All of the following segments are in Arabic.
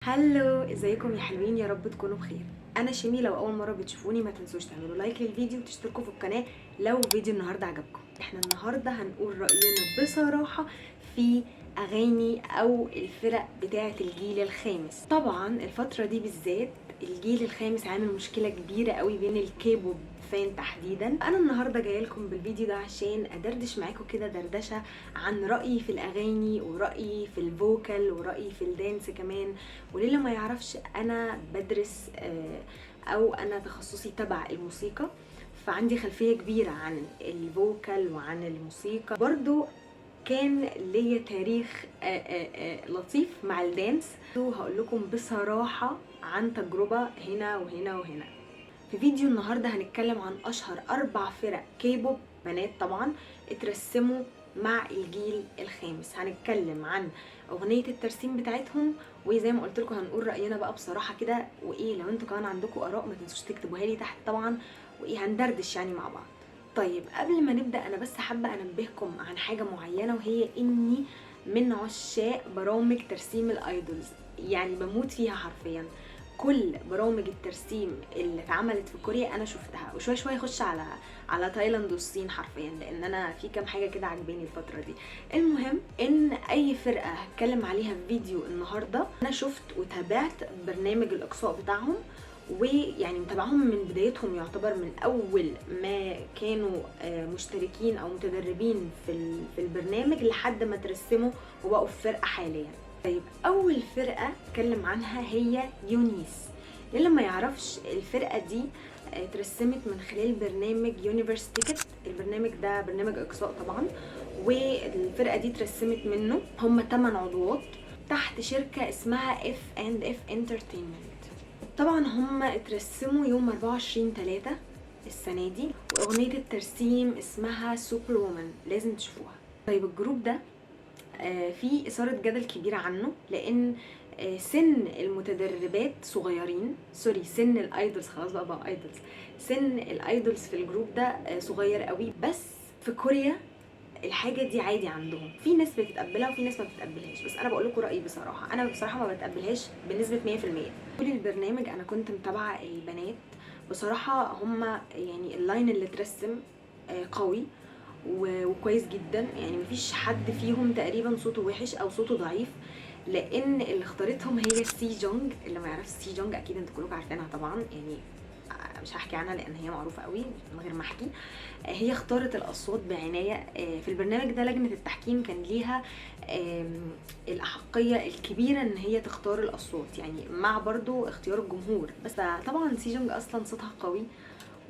هلو، ازيكم يا حلوين؟ يا رب تكونوا بخير. انا شيمي. لو اول مره بتشوفوني ما تنسوش تعملوا لايك للفيديو وتشتركوا في القناه لو فيديو النهارده عجبكم. احنا النهارده هنقول راينا بصراحه في اغاني او الفرق بتاعه الجيل الخامس. طبعا الفتره دي بالذات الجيل الخامس عامل مشكله كبيره قوي بين الكيبوب فان تحديدا. انا النهارده جايه لكم بالفيديو ده عشان ادردش معاكم كده دردشه عن رايي في الاغاني ورايي في الفوكال ورأيي في الدانس كمان. وللي ما يعرفش انا بدرس او انا تخصصي تبع الموسيقى، فعندي خلفية كبيرة عن الفوكال وعن الموسيقى. برضو كان ليا تاريخ لطيف مع الدانس. هقول لكم بصراحة عن تجربة هنا وهنا وهنا. في فيديو النهاردة هنتكلم عن أشهر 4 فرق كيبوب بنات طبعا اترسموا مع الجيل الخامس. هنتكلم عن أغنية الترسيم بتاعتهم، وزي ما قلت لكم هنقول رأينا بقى بصراحة كده. وإيه لو انتوا كمان عندكم آراء ما تنسوش تكتبوها لي تحت طبعا، وإيه هندردش يعني مع بعض. طيب قبل ما نبدأ أنا بس حابة أنبهكم عن حاجة معينة، وهي إني من عشاق برامج ترسيم الأيدولز، يعني بموت فيها حرفيا. كل برامج الترسيم اللي اتعملت في كوريا انا شفتها، وشويه شويه اخش على تايلاند والصين حرفيا، لان انا في كام حاجه كده عجباني الفتره دي. المهم ان اي فرقه هتكلم عليها في فيديو النهارده انا شفت وتابعت برنامج الاقصاء بتاعهم، ويعني متابعهم من بدايتهم، يعتبر من اول ما كانوا مشتركين او متدربين في البرنامج لحد ما ترسموا وبقوا في فرقه حاليا. طيب اول فرقه اتكلم عنها هي يونيس. اللي ما يعرفش الفرقه دي اترسمت من خلال برنامج يونيفرس تيكت. البرنامج ده برنامج اقصاء طبعا، والفرقه دي اترسمت منه. هم 8 عضوات تحت شركه اسمها F&F انترتينمنت. طبعا هم اترسموا يوم 24/3 السنه دي، واغنيه الترسيم اسمها سوبر وومن، لازم تشوفوها. طيب الجروب ده في إثارة جدل كبيرة عنه، لأن سن المتدربات صغيرين، سوري سن الايدولز، خلاص بقى ايدولز. سن الايدولز في الجروب ده صغير قوي، بس في كوريا الحاجة دي عادي عندهم. في ناس بتتقبلها وفي ناس ما بتتقبلهاش، بس انا بقول لكم رأيي بصراحة. انا بصراحة ما بتقبلهاش بنسبة 100%. طول البرنامج انا كنت متابعة البنات بصراحة. هما يعني اللاين اللي اترسم قوي وكويس جدا، يعني مفيش حد فيهم تقريبا صوته وحش او صوته ضعيف، لان اللي اختارتهم هي سي جونج. اللي ما يعرفش سي جونج اكيد انتوا كلكم عارفينها طبعا، يعني مش هحكي عنها لان هي معروفه قوي من غير ما احكي. هي اختارت الاصوات بعنايه. في البرنامج ده لجنه التحكيم كان ليها الاحقيه الكبيره ان هي تختار الاصوات، يعني مع برضو اختيار الجمهور. بس طبعا سي جونج اصلا صوتها قوي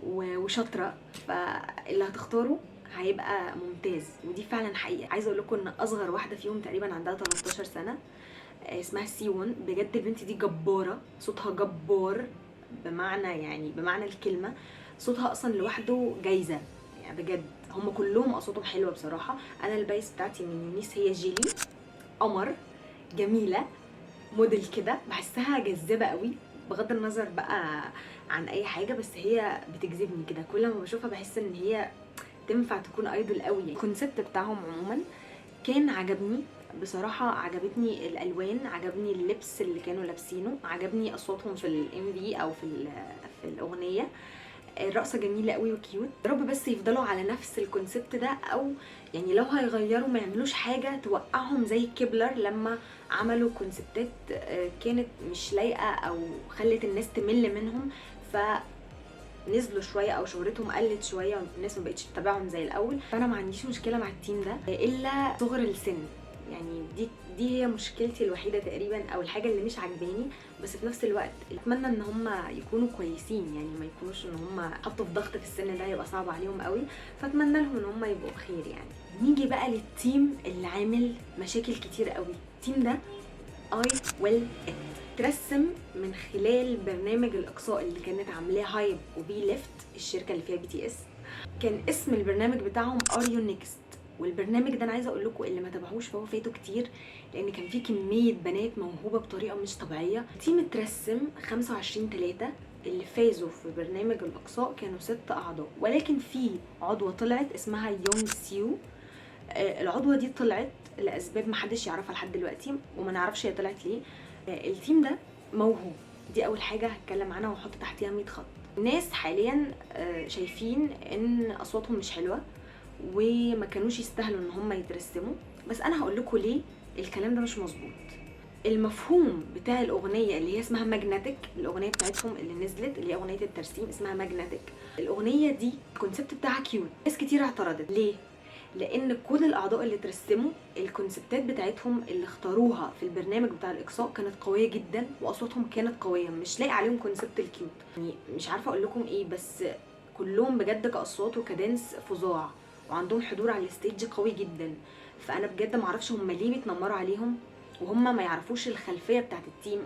وشاطره، فاللي هتختاره هيبقى ممتاز. ودي فعلا حقيقه. عايزه اقول لكم ان اصغر واحده فيهم تقريبا عندها 13 سنه، اسمها سيوون. بجد البنت دي جباره، صوتها جبار بمعنى، يعني بمعنى الكلمه. صوتها اصلا لوحده جايزه يعني بجد. هم كلهم اصواتهم حلوه بصراحه. انا البايس بتاعتي من يونيس هي جيلي، قمر، جميله، موديل كده، بحسها جذابه قوي بغض النظر بقى عن اي حاجه، بس هي بتجذبني كده. كل ما بشوفها بحس ان هي تنفع تكون ايدول قوي. الكونسيبت بتاعهم عموما كان عجبني بصراحة. عجبتني الالوان، عجبني اللبس اللي كانوا لابسينه، عجبني اصواتهم في الام في او في الاغنية. الرقصة جميلة قوي وكيوت. يا رب بس يفضلوا على نفس الكونسيبت ده، او يعني لو هيغيروا ما يعملوش حاجة توقعهم زي كيبلر لما عملوا كونسيبتات كانت مش لايقة او خلت الناس تمل منهم، نزلوا شويه او شهرتهم قلت شويه والناس ما بقتش تتابعهم زي الاول. فانا ما عنديش مشكله مع التيم ده الا صغر السن. يعني دي هي مشكلتي الوحيده تقريبا، او الحاجه اللي مش عاجباني. بس في نفس الوقت اتمنى ان هم يكونوا كويسين، يعني ما يكونوش ان هم حطوا في ضغط في السن ده يبقى صعب عليهم قوي. فاتمنى لهم ان هم يبقوا بخير يعني. نيجي بقى للتيم اللي عامل مشاكل كتير قوي. التيم ده اي ويل ات ترسم من خلال برنامج الاقصاء اللي كانت عاملاه هايب وبي ليفت، الشركه اللي فيها بي تي اس. كان اسم البرنامج بتاعهم ار يو نيكست. والبرنامج ده انا عايزه اقول لكم اللي ما تابعوش فهو فايته كتير، لان كان فيه كميه بنات موهوبه بطريقه مش طبيعيه. التيم اترسم 25/3. اللي فازوا في برنامج الاقصاء كانوا 6 اعضاء، ولكن في عضوه طلعت اسمها يونغ سيو. العضوه دي طلعت لاسباب محدش يعرفها لحد دلوقتي، وما نعرفش هي طلعت ليه. التيم ده موهوب، دي اول حاجه هتكلم عنها واحط تحتيها 100 خط. الناس حاليا شايفين ان اصواتهم مش حلوه وما كانوش يستاهلوا ان هم يترسموا، بس انا هقول لكم ليه الكلام ده مش مظبوط. المفهوم بتاع الاغنيه اللي هي اسمها ماجنتيك، الاغنيه بتاعتهم اللي نزلت اللي هي اغنيه الترسيم اسمها ماجنتيك، الاغنيه دي الكونسيبت بتاعها كيوت. ناس كتير اعترضت ليه؟ لان كل الاعضاء اللي ترسموا الكونسبتات بتاعتهم اللي اختاروها في البرنامج بتاع الاقصاء كانت قويه جدا واصواتهم كانت قويه، مش لاقي عليهم كونسبت الكيوت. يعني مش عارفه اقول لكم ايه، بس كلهم بجد كاصوات وكدانس فظاع وعندهم حضور على الستيج قوي جدا. فانا بجد معرفش هم ليه بيتنمروا عليهم وهم ما يعرفوش الخلفيه بتاعت التيم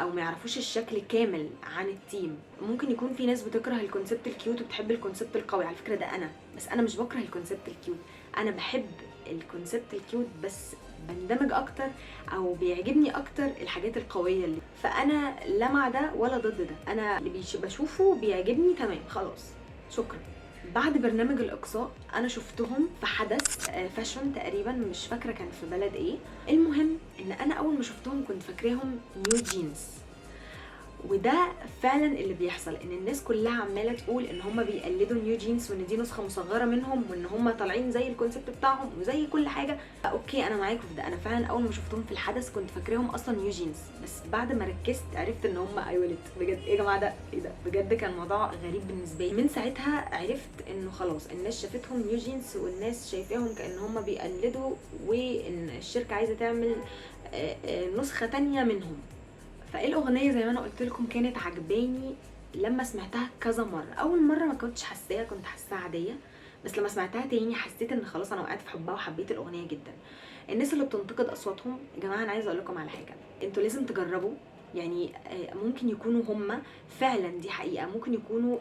او ما يعرفوش الشكل كامل عن التيم. ممكن يكون في ناس بتكره الكونسبت الكيوت وبتحب الكونسبت القوي، على فكره ده انا، بس انا مش بكره الكونسبت الكيوت، انا بحب الكونسبت الكيوت بس بندمج اكتر او بيعجبني اكتر الحاجات القويه اللي، فانا لا مع ده ولا ضد ده، انا اللي بشوفه بيعجبني تمام خلاص شكرا. بعد برنامج الاقصاء انا شفتهم في حدث فاشن تقريبا، مش فاكره كان في بلد ايه. المهم ان انا اول ما شفتهم كنت فاكراهم نيو جينز، وده فعلا اللي بيحصل، ان الناس كلها عماله تقول ان هم بيقلدوا نيو جينز وان دي نسخه مصغره منهم وان هم طالعين زي الكونسيبت بتاعهم وزي كل حاجه. اوكي انا معاكم في ده، انا فعلا اول ما شفتهم في الحدث كنت فاكراهم اصلا نيو جينز، بس بعد ما ركزت عرفت ان هم ايولت. بجد ايه يا جماعه ده ايه ده؟ بجد كان موضوع غريب بالنسبه لي. من ساعتها عرفت انه خلاص الناس شافتهم نيو جينز والناس شايفاهم كان هم بيقلدوا وان الشركه عايزه تعمل نسخه تانية منهم. فالاغنيه زي ما انا قلت لكم كانت عجباني لما سمعتها كذا مره. اول مره ما كنتش حاساها، كنت حاساها عاديه، بس لما سمعتها تاني حسيت ان خلاص انا وقعت في حبها وحبيت الاغنيه جدا. الناس اللي بتنتقد اصواتهم يا جماعه انا عايزه اقول لكم على حاجه، انتوا لازم تجربوا. يعني ممكن يكونوا هم فعلا، دي حقيقه، ممكن يكونوا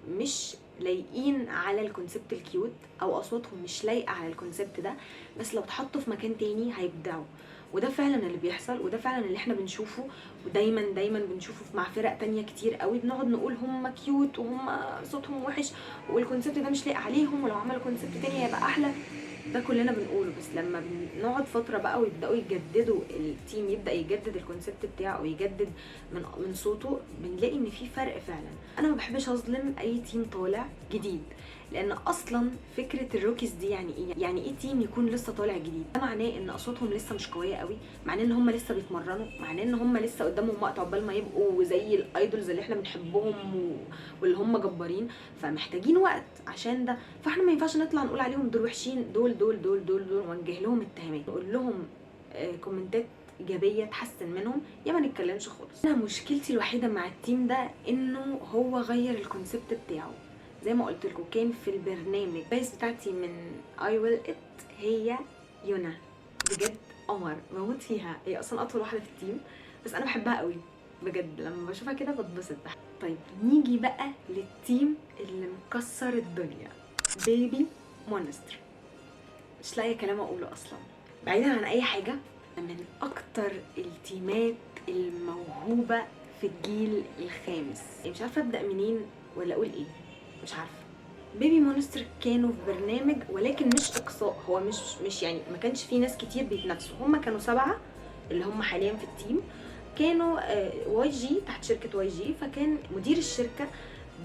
مش لايقين على الكونسبت الكيوت او اصواتهم مش لايقه على الكونسبت ده، بس لو اتحطوا في مكان تاني هيبدعوا. وده فعلا اللي بيحصل، وده فعلا اللي احنا بنشوفه، ودايما بنشوفه مع فرق تانية كتير قوي. بنقعد نقول هم كيوت وهم صوتهم وحش والكونسبت ده مش لايق عليهم ولو عملوا كونسبت تاني هيبقى احلى، ده كلنا بنقوله. بس لما بنقعد فتره بقى ويبداوا يجددوا، التيم يبدا يجدد الكونسبت بتاعه او يجدد من صوته، بنلاقي ان في فرق فعلا. انا ما بحبش اظلم اي تيم طالع جديد، لان اصلا فكره الروكيز دي يعني ايه؟ يعني ايه تيم يكون لسه طالع جديد؟ ده معناه ان اصواتهم لسه مش قويه قوي، معناه ان هم لسه بيتمرنوا، معناه ان هم لسه قدامهم وقت عقبال ما يبقوا زي الايدولز اللي احنا بنحبهم واللي هم جبارين، فمحتاجين وقت عشان ده. فاحنا ما ينفعش نطلع نقول عليهم دول وحشين، دول ونوجه لهم اتهامات، نقول لهم كومنتات ايجابيه تحسن منهم، يا ما نتكلمش خالص. انا مشكلتي الوحيده مع التيم ده انه هو غير الكونسبت بتاعه. زي ما قلت لكم كان في البرنامج البيس بتاعتي من اي ويل ات هي يونا، بجد قمر بموت فيها، هي اصلا اطول واحده في التيم بس انا بحبها قوي بجد، لما بشوفها كده بتبسط. طيب نيجي بقى للتيم اللي مكسر الدنيا، بيبي مونستر. مش لاقيه كلام اقوله اصلا. بعيدا عن اي حاجه، من اكتر التيمات الموهوبه في الجيل الخامس. مش عارفه ابدا منين ولا اقول ايه، مش عارفه. بيبي مونستر كانوا في برنامج ولكن مش اقصاء، هو مش يعني ما كانش في ناس كتير بيتنافسوا، هم كانوا 7 اللي هم حاليا في التيم. كانوا واي جي تحت شركه واي جي، فكان مدير الشركه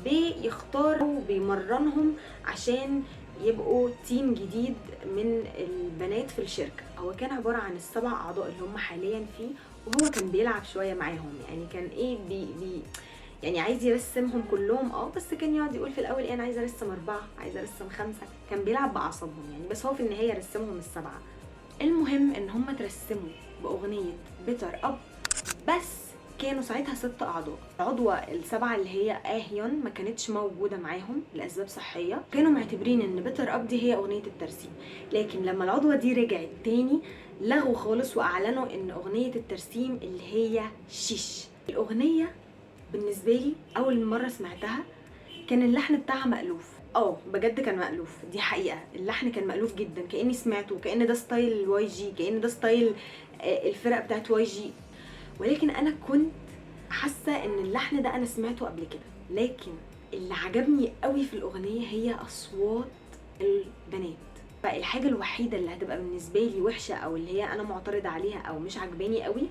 بيختار وبيمرنهم عشان يبقوا تيم جديد من البنات في الشركه. هو كان عباره عن ال7 اعضاء اللي هم حاليا فيه، وهو كان بيلعب شويه معاهم، يعني كان ايه يعني عايز يرسمهم كلهم بس كان يقعد يقول في الاول انا عايز ارسم 4، عايز ارسم 5، كان بيلعب باعصابهم يعني، بس هو في النهايه رسمهم ال7. المهم ان هم ترسموا باغنيه بيتر اب، بس كانوا ساعتها 6 اعضاء. العضوه ال7 اللي هي اهيون ما كانتش موجوده معاهم لاسباب صحيه، كانوا معتبرين ان بيتر اب دي هي اغنيه الترسيم. لكن لما العضوه دي رجعت تاني لغوا خالص واعلنوا ان اغنيه الترسيم اللي هي شيش. الاغنيه بالنسبه لي اول مره سمعتها كان اللحن بتاعها مألوف، بجد كان مألوف، دي حقيقه، اللحن كان مألوف جدا، كاني سمعته، كأن ده ستايل الواي جي، كأن ده ستايل الفرق بتاعت واي جي. ولكن انا كنت حاسه ان اللحن ده انا سمعته قبل كده. لكن اللي عجبني قوي في الاغنيه هي اصوات البنات. فالحاجه الوحيده اللي هتبقى بالنسبه لي وحشه او اللي هي انا معترضه عليها او مش عجباني قوي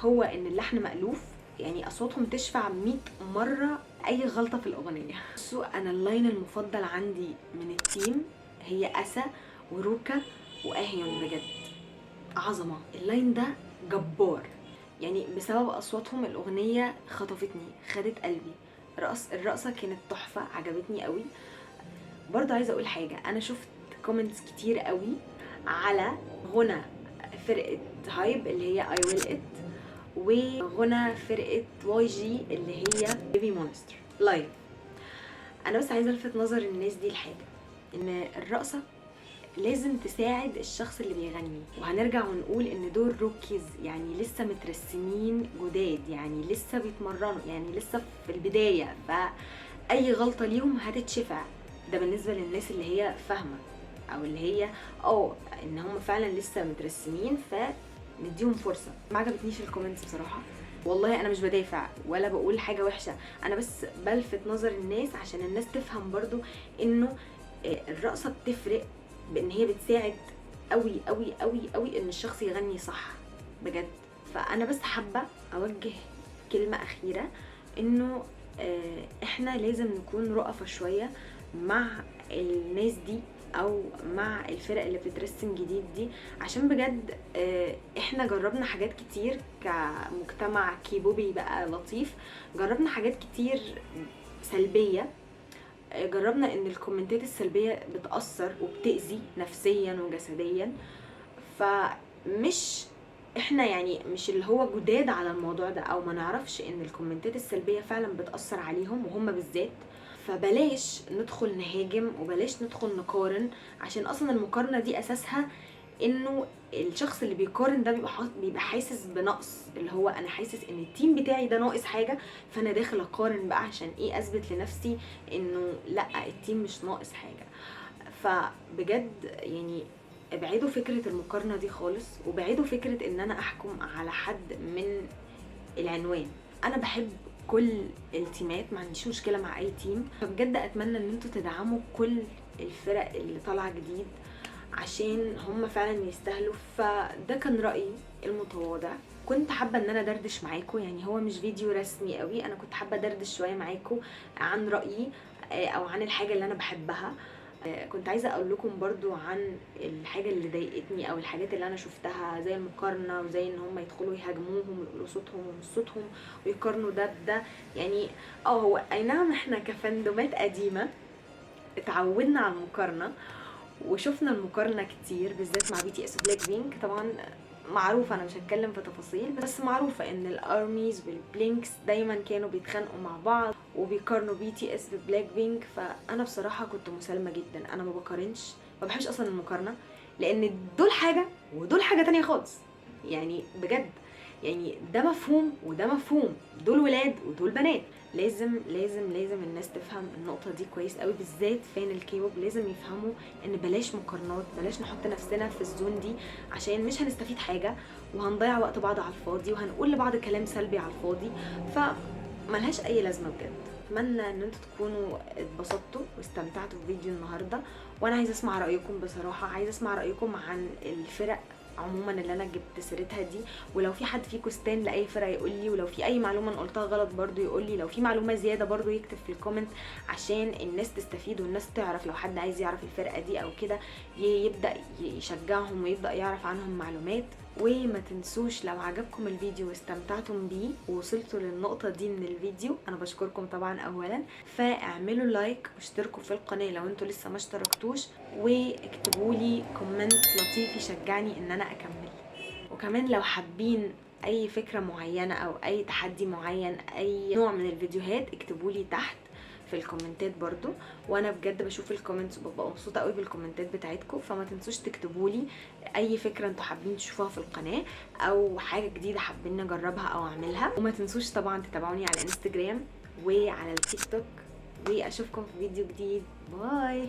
هو ان اللحن مألوف، يعني اصواتهم تشفع 100 مره اي غلطه في الاغنيه. بصوا انا اللاين المفضل عندي من التيم هي اسا وروكا واهيون. بجد عظمه اللاين ده، جبار. يعني بسبب اصواتهم الاغنيه خطفتني، خدت قلبي. الرقصه كانت تحفه، عجبتني قوي. برضه عايزه اقول حاجه، انا شفت كومنتس كتير قوي على غنى فرقه هايب اللي هي اي ويل ات، وغنى فرقه واي جي اللي هي بيبي مونستر لايف. انا بس عايزه الفت نظر الناس دي لحاجه، ان الرقصه لازم تساعد الشخص اللي بيغني. وهنرجع ونقول ان دول روكيز، يعني لسه مترسمين جداد، يعني لسه بيتمرنوا، يعني لسه في البدايه، فاي غلطه ليهم هتتشفع. ده بالنسبه للناس اللي هي فاهمه، او اللي هي ان هم فعلا لسه مترسمين، فنديهم فرصه. ما عجبتنيش الكومنتس بصراحه، والله انا مش بدافع ولا بقول حاجه وحشه، انا بس بلفت نظر الناس عشان الناس تفهم برضو انه الرقصه بتفرق، بان هي بتساعد قوي قوي قوي قوي ان الشخص يغني صح بجد. فانا بس حابه اوجه كلمه اخيره، انه احنا لازم نكون رأفة شويه مع الناس دي، او مع الفرق اللي بتترسم جديد دي، عشان بجد احنا جربنا حاجات كتير كمجتمع كيبوبي بقى لطيف، جربنا حاجات كتير سلبيه، جربنا ان الكومنتات السلبيه بتاثر وبتاذي نفسيا وجسديا. فمش احنا يعني مش اللي هو جداد على الموضوع ده، او ما نعرفش ان الكومنتات السلبيه فعلا بتاثر عليهم وهم بالذات. فبلاش ندخل نهاجم، وبلاش ندخل نقارن، عشان اصلا المقارنه دي اساسها انه الشخص اللي بيقارن ده بيبقى حاسس بنقص، اللي هو انا حاسس ان التيم بتاعي ده ناقص حاجه، فانا داخل اقارن بقى عشان ايه؟ اثبت لنفسي انه لا، التيم مش ناقص حاجه. فبجد يعني ابعدوا فكره المقارنه دي خالص، وابعدوا فكره ان انا احكم على حد من العنوان. انا بحب كل التيمات، ما عنديش مشكله مع اي تيم، فبجد اتمنى ان انتوا تدعموا كل الفرق اللي طالعه جديد عشان هم فعلا يستاهلوا. فده كان رأيي المتواضع، كنت حابة ان انا دردش معاكم، يعني هو مش فيديو رسمي قوي، انا كنت حابة دردش شوية معاكم عن رأيي او عن الحاجة اللي انا بحبها. كنت عايزة اقول لكم برضو عن الحاجة اللي ضايقتني او الحاجات اللي انا شفتها، زي المقارنة، وزي ان هم يدخلوا يهاجموهم ويقولوا صوتهم ومش صوتهم ويقارنوا ده بده. يعني هو اي نعم احنا كفندومات قديمة اتعودنا على المقارنة وشفنا المقارنه كتير، بالذات مع بي تي اس وبلاك بينك. طبعا معروفه، انا مش هتكلم في تفاصيل، بس معروفه ان الارميز والبلينكس دايما كانوا بيتخانقوا مع بعض وبيقارنوا بي تي اس ببلاك بينك. فانا بصراحه كنت مسالمه جدا، انا ما بقارنش، ما بحبش اصلا المقارنه، لان دول حاجه ودول حاجه تانية خالص. يعني بجد، يعني ده مفهوم وده مفهوم، دول ولاد ودول بنات. لازم لازم لازم الناس تفهم النقطه دي كويس قوي، بالذات فان الكيبوب لازم يفهموا ان بلاش مقارنات، بلاش نحط نفسنا في الزون دي، عشان مش هنستفيد حاجه وهنضيع وقت بعض على الفاضي وهنقول لبعض كلام سلبي على الفاضي، فملهاش اي لازمه بجد. اتمنى ان انتوا تكونوا اتبسطتوا واستمتعتوا بفيديو النهارده، وانا عايزه اسمع رايكم بصراحه، عايزه اسمع رايكم عن الفرق عموما اللي انا جبت سيرتها دي، ولو في حد فيكم ستان لاي فرقه يقول لي، ولو في اي معلومه انا قلتها غلط برضو يقول لي، لو في معلومه زياده برضو يكتب في الكومنت عشان الناس تستفيد والناس تعرف. لو حد عايز يعرف الفرقه دي او كده يبدا يشجعهم ويبدا يعرف عنهم معلومات. وما تنسوش لو عجبكم الفيديو واستمتعتم بيه ووصلتوا للنقطة دي من الفيديو، انا بشكركم طبعا اولا، فاعملوا لايك واشتركوا في القناة لو انتوا لسه ما اشتركتوش، واكتبوا لي كومنت لطيف يشجعني ان انا اكمل. وكمان لو حابين اي فكرة معينة او اي تحدي معين، اي نوع من الفيديوهات، اكتبوا لي تحت في الكومنتات برضو، وانا بجد بشوف الكومنتس وببقى مبسوطه قوي بالكومنتات بتاعتكم. فما تنسوش تكتبوا لي اي فكره انتوا حابين تشوفوها في القناه، او حاجه جديده حابين نجربها او اعملها. وما تنسوش طبعا تتابعوني على الانستجرام وعلى التيك توك، واشوفكم في فيديو جديد. باي.